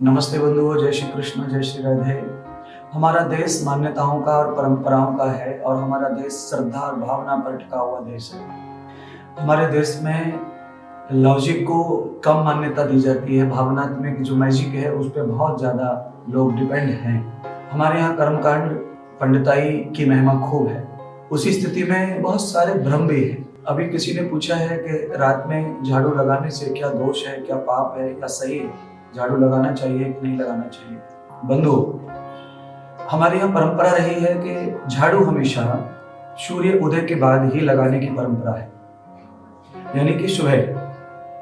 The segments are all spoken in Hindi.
नमस्ते बंधुओं, जय श्री कृष्ण, जय श्री राधे। हमारा देश मान्यताओं का और परंपराओं का है और हमारा देश श्रद्धा और भावना पर टिका हुआ देश है। हमारे देश में लॉजिक को कम मान्यता दी जाती है, भावनात्मक जो मैजिक है उस पर बहुत ज़्यादा लोग डिपेंड हैं। हमारे यहाँ कर्मकांड पंडिताई की महिमा खूब है। उसी स्थिति में बहुत सारे भ्रम भी हैं। अभी किसी ने पूछा है कि रात में झाड़ू लगाने से क्या दोष है, क्या पाप है या सही है, झाड़ू लगाना चाहिए कि नहीं लगाना चाहिए। बंधु, हमारे यहाँ परंपरा रही है कि झाड़ू हमेशा सूर्य उदय के बाद ही लगाने की परंपरा है, यानी कि सुबह,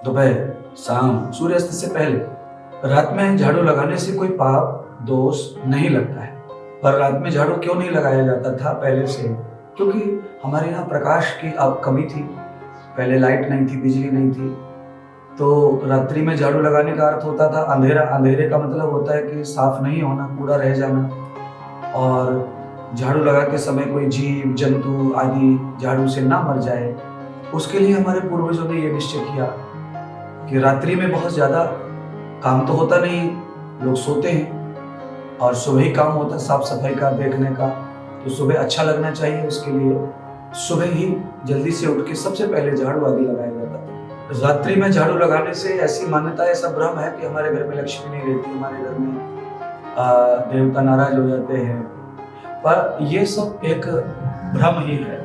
दोपहर, शाम, सूर्यास्त से पहले। रात में झाड़ू लगाने से कोई पाप दोष नहीं लगता है। पर रात में झाड़ू क्यों नहीं लगाया जाता था पहले से? क्योंकि हमारे यहाँ प्रकाश की कमी थी। पहले लाइट नहीं थी, बिजली नहीं थी, तो रात्रि में झाड़ू लगाने का अर्थ होता था अंधेरा। अंधेरे का मतलब होता है कि साफ नहीं होना, कूड़ा रह जाना, और झाड़ू लगाते समय कोई जीव जंतु आदि झाड़ू से ना मर जाए। उसके लिए हमारे पूर्वजों ने ये निश्चय किया कि रात्रि में बहुत ज़्यादा काम तो होता नहीं, लोग सोते हैं, और सुबह ही काम होता साफ सफाई का, देखने का। तो सुबह अच्छा लगना चाहिए, उसके लिए सुबह ही जल्दी से उठ के सबसे पहले झाड़ू आदि लगाया जाता था। रात्रि में झाड़ू लगाने से ऐसी मान्यता, ऐसा भ्रम है कि हमारे घर में लक्ष्मी नहीं रहती, हमारे घर में देवता नाराज हो जाते हैं। पर ये सब एक भ्रम ही है,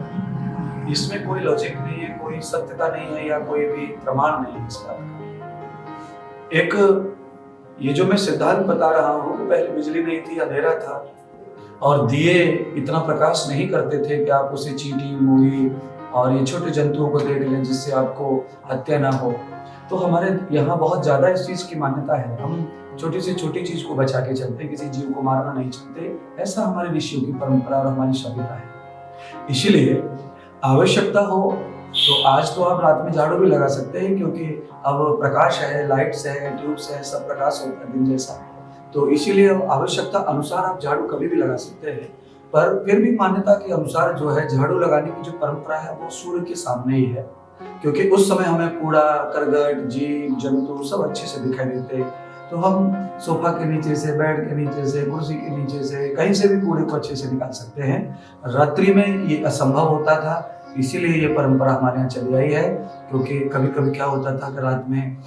इसमें कोई लॉजिक नहीं है, कोई सत्यता नहीं है या कोई भी प्रमाण नहीं है इस बात का। एक ये जो मैं सिद्धांत बता रहा हूँ कि पहले बिजली नहीं थी, अंधेरा था, और दिए इतना प्रकाश नहीं करते थे कि आप उसे चींटी, मूली और ये छोटे जंतुओं को देख लें जिससे आपको हत्या ना हो। तो हमारे यहाँ बहुत ज़्यादा इस चीज़ की मान्यता है। हम छोटी से छोटी चीज़ को बचा के चलते, किसी जीव को मारना नहीं चाहते। ऐसा हमारे ऋषियों की परंपरा और हमारी सभ्यता है। इसीलिए आवश्यकता हो तो आज तो आप रात में झाड़ू भी लगा सकते हैं, क्योंकि अब प्रकाश है, लाइट्स है, ट्यूब्स है, सब प्रकाश होता है दिन जैसा। तो इसीलिए आवश्यकता अनुसार आप झाड़ू कभी भी लगा सकते हैं। पर फिर भी मान्यता के अनुसार जो है, झाड़ू लगाने की जो परंपरा है वो सूर्य के सामने ही है, क्योंकि उस समय हमें कूड़ा करकट, जीव जंतु सब अच्छे से दिखाई देते। तो हम सोफा के नीचे से, बेड के नीचे से, कुर्सी के नीचे से, कहीं से भी कूड़े को अच्छे से निकाल सकते हैं। रात्रि में ये असंभव होता था, इसीलिए ये परंपरा हमारे यहाँ चली आई है। क्योंकि कभी कभी क्या होता था कि रात में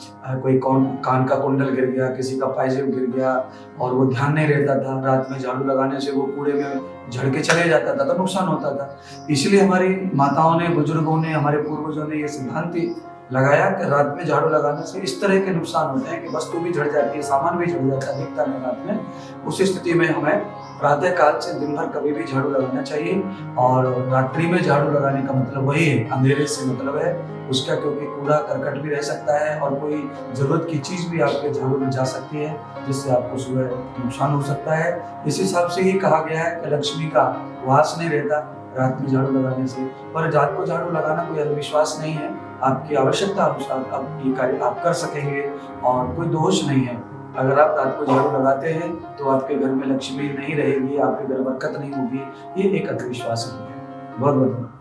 कोई कान का कुंडल गिर गया, किसी का पायजेब गिर गया, और वो ध्यान नहीं रहता था, रात में झाड़ू लगाने से वो कूड़े में झड़ के चले जाता था, तो नुकसान होता था। इसलिए हमारी माताओं ने, बुजुर्गों ने, हमारे पूर्वजों ने ये सिद्धांत लगाया कि रात में झाड़ू लगाने से इस तरह के नुकसान होते हैं कि वस्तु भी झड़ जाती है, सामान भी झड़ जाता है, दिखता नहीं रात में। उस स्थिति में हमें प्रातः काल से दिन भर कभी भी झाड़ू लगाना चाहिए। और रात्रि में झाड़ू लगाने का मतलब वही है, अंधेरे से मतलब है उसका, क्योंकि कूड़ा करकट भी रह सकता है और कोई जरूरत की चीज भी आपके झाड़ू में जा सकती है, जिससे आपको सुबह नुकसान हो सकता है। इस हिसाब से ही कहा गया है कि लक्ष्मी का वास नहीं रहता रात में झाड़ू लगाने से। पर रात को झाड़ू लगाना कोई अंधविश्वास नहीं है, आपकी आवश्यकता अनुसार आप ये कार्य आप कर सकेंगे और कोई दोष नहीं है। अगर आप रात को झाड़ू लगाते हैं तो आपके घर में लक्ष्मी नहीं रहेगी, आपके घर बरकत नहीं होगी, ये एक अंधविश्वास है। बहुत बहुत